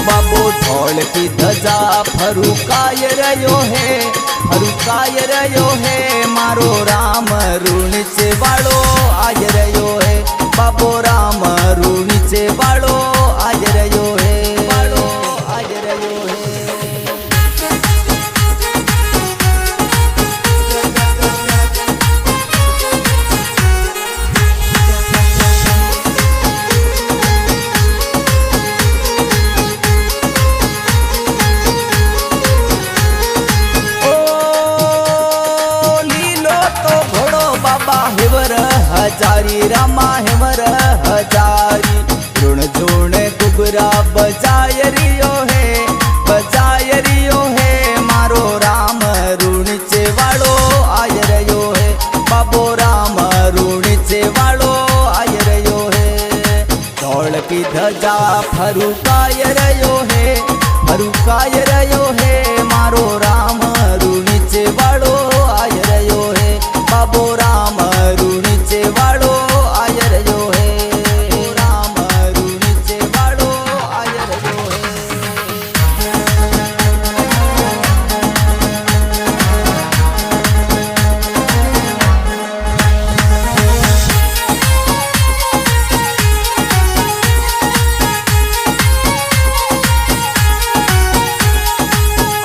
बाबो ढोल की धजा फरुकाय रयो है मारो राम ऋणीचे वाळो आय रयो है बाबो राम ऋणीचे वाळो आय रयो है वाळो आय रयो है। हेवर हजारी रामा हेवर हजारी ऋण जोण गुगरा बजाय रियो है मारो राम ऋणीचे वाळो आय रयो है बाबो राम ऋणीचे वाळो आय रयो है। ढोल की धजा फरुकाय रयो है मारो राम ऋणीचे वाळो आय रयो है बाबो राम ऋणीचे वाळो आय रयो है राम ऋणीचे वाळो आय रयो है।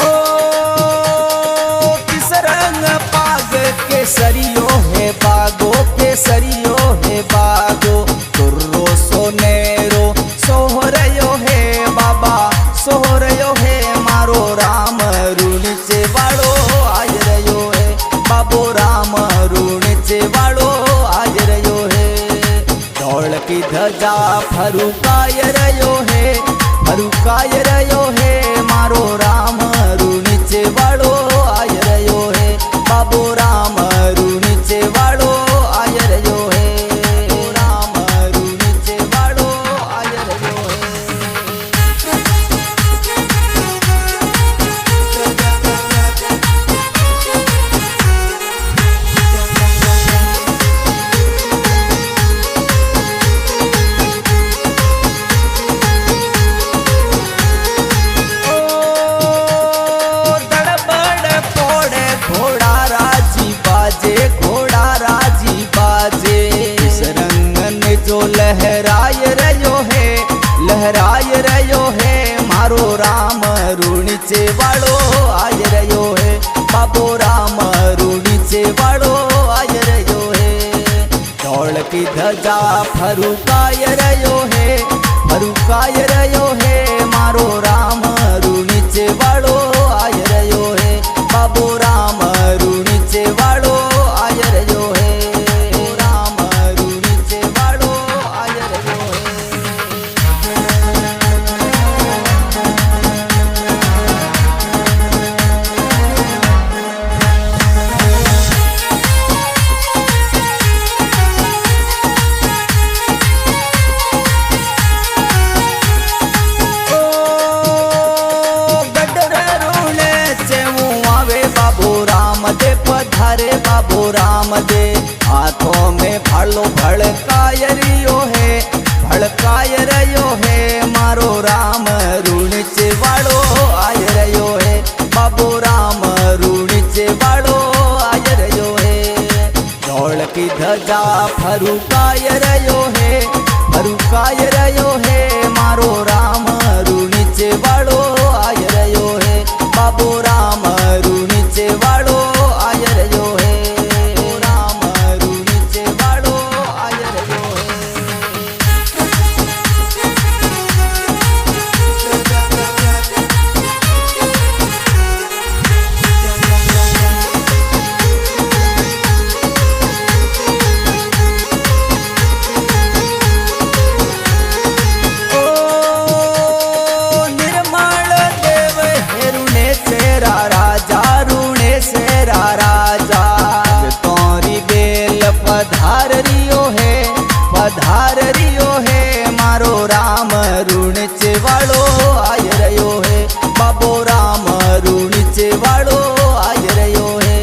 ओ किस रंग पाग केसरियो है बागो तुर्रो सोनेरो सोहरयो है बाबा सोहरयो है मारो राम ऋणीचे वाळो आय रयो है बाबो राम ऋणीचे वाळो आय रयो है। ढोल की धजा फरुकाय रयो है मारो राम ऋणीचे वाळो आय रयो है बाबो राम ऋणीचे वाळो आय रयो है राम ऋणीचे वाळो आय रयो है। जो लहराय रयो है मारो राम ऋणीचे वाळो आय रयो है बाबो राम ऋणीचे वाळो आय रयो है। ढोल की धजा फरुकाय रयो है मारो राम ऋणीचे वाळो आय रयो है बाबो राम ऋणीचे वाळो आय रयो है राम ऋणीचे वाळो आय रयो है। पधारे बाबू राम दे हाथों में फालो भड़काय रयो है मारो राम ऋणीचे वाळो आय रयो है बाबू राम ऋणीचे वाळो आय रयो है। ढोल की धजा फरुकाय रयो है मारो राम ऋणीचे वाळो आय रयो है बाबू राम ऋणीचे वाळो आय रयो है राम ऋणीचे वाळो आय रयो है। वाळो आय रह्यो है बाबो राम नीचे वाळो आय रह्यो है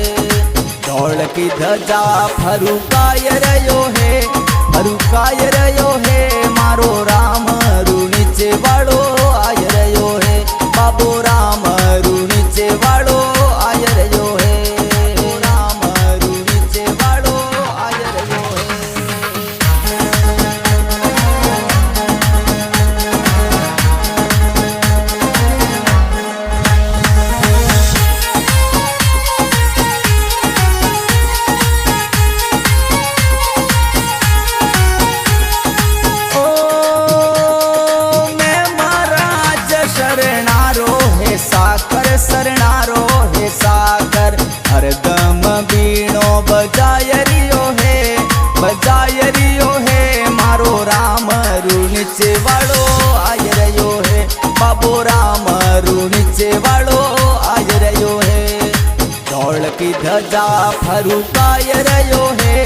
धौल की धजा फरुकाय रह्यो है मारो राम नीचे वाळो आय रह्यो है बाबो राम नीचे वाळो आय रह्यो है राम नीचे वाळो आय रह्यो है सरणारो है साकर हरदम बीणो बजाय रियो है मारो राम नीचे वाळो आय रह्यो है बाबो राम नीचे वाळो आय रह्यो है धौल की धजा फरुकाय रह्यो है